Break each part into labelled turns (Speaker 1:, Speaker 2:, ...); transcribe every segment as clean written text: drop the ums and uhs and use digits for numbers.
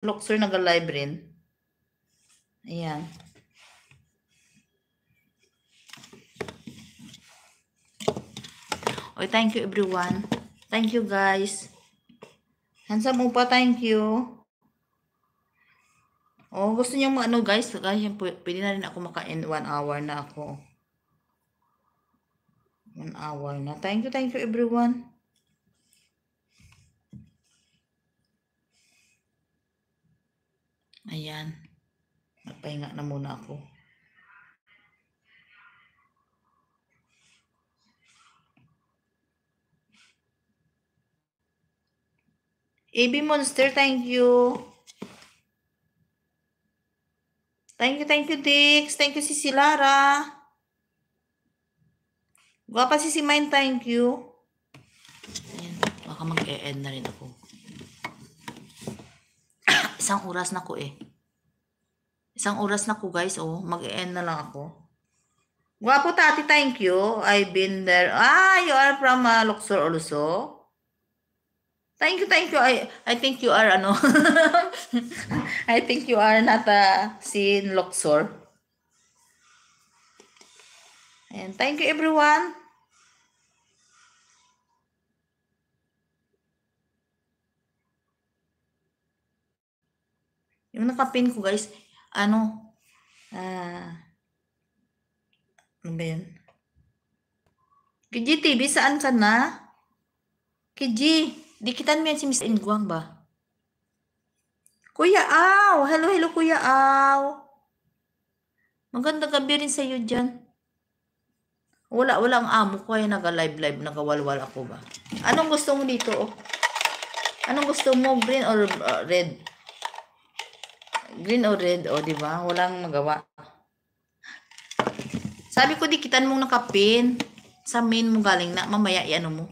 Speaker 1: Luxor nag-live rin. Ayan. Okay, thank you everyone. Thank you guys. Handsome mo pa, thank you. Oh, gusto niyo mo ano guys, pwede na rin ako makain 1 hour na ako. 1 hour na. Thank you everyone. Ayan. Magpahinga na muna ako. AB Monster, thank you. Thank you, Dix. Thank you, si Lara. Gwapa si Mine, thank you. Ayan, baka mag-e-end na rin ako. 1 oras na ko eh. 1 oras na ko guys, oh. Mag-e-end na lang ako. Gwapo tati, thank you. I've been there. Ah, you are from Luxor also? Thank you. I think you are ano. I think you are not sin Luxor. And thank you everyone. Yung nakapin ko guys, ano ba yun? Kiji TV, saan ka na? Kiji, dikitan mo yan si Miss Ingwang ba? Kuya Aw! Hello Kuya Aw! Magandang gabi rin sa'yo dyan. Wala ang amo ko ay naga-live, nagawalwal ako ba? Anong gusto mo dito? Oh? Anong gusto mo? Green or red? Green or red? O, diba? Walang magawa. Sabi ko, dikitan mong nakapin. Sa main mo galing na. Mamaya, ano mo.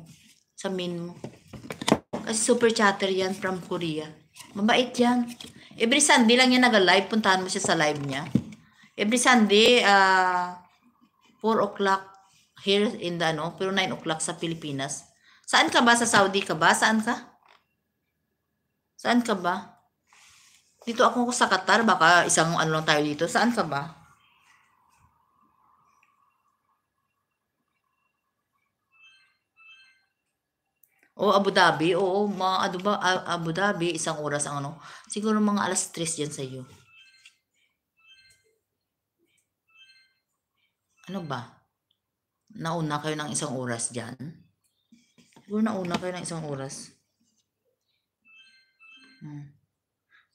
Speaker 1: Sa main mo. Kasi super chatter yan from Korea. Mabait yan. Every Sunday lang yan naga-live. Puntahan mo siya sa live niya. Every Sunday, 4 o'clock here in the ano, pero 9 o'clock sa Pilipinas. Saan ka ba? Sa Saudi ka ba? Saan ka? Saan ka ba? Dito ako sa Qatar. Baka isang ano lang tayo dito. Saan ka ba? O, Abu Dhabi. Oo, Abu Dhabi, 1 oras ang ano. Siguro mga alas 3 dyan sa iyo. Ano ba? Nauna kayo ng 1 oras dyan? Siguro nauna kayo ng 1 oras.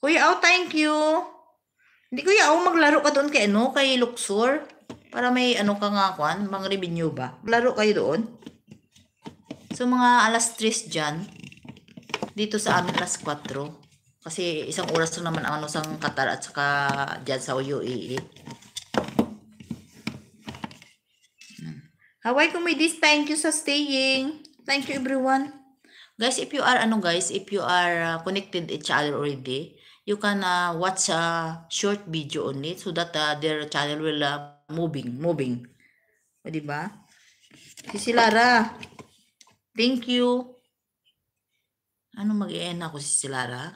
Speaker 1: Kuya Au, thank you. Hindi Kuya Au, maglaro ka doon kay ano, kay Luxor. Para may ano ka nga kwan, mga revenue ba? Laro kayo doon. So mga alas 3 dyan. Dito sa amin alas 4. Kasi 1 oras lang naman ang ano sa Qatar at saka dyan sa UAE. Hawaii Comedies, thank you sa staying. Thank you everyone. Guys, if you are connected each other already, you can watch a short video on it so that their channel will moving. O, diba? Si Lara, thank you. Ano, mag-i-end ako si Lara?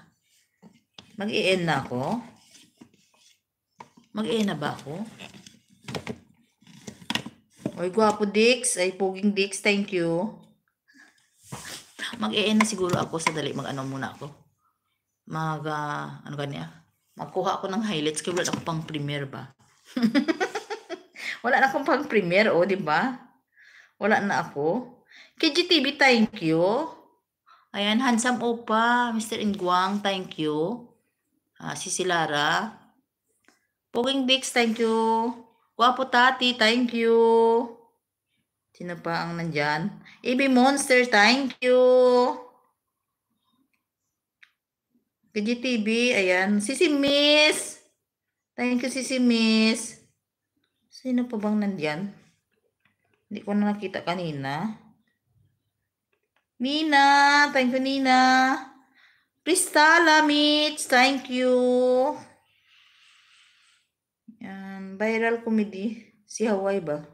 Speaker 1: Mag-i-end na ako? Mag-i-end na ba ako? Oy, gwapo Dix. Ay, poging Dix. Thank you. Mag-e-end na siguro ako. Sadali, mag-ano muna ako. Ano kanya? Magkuha ako ng highlights. Kaya wala ako pang premiere ba? Wala na akong pang premiere, oh, di ba? Wala na ako. KGTV, thank you. Ayan, handsome opa. Mr. Ingwang, thank you. Si Lara. Poging Dix, thank you. Gwapo Tati, thank you. Sino pa ang nandyan? AB Monster, thank you. PGTV, ayan. Sisi Miss. Thank you, Sisi Miss. Sino pa bang nandyan? Hindi ko na nakita kanina. Nina, thank you Nina. Cristala Mitch, thank you. Yan, viral comedy. Si Hawaii ba?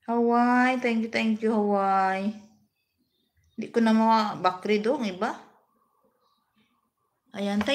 Speaker 1: Hawaii, thank you Hawaii. Hindi ko na mga backread iba. Ayan, thank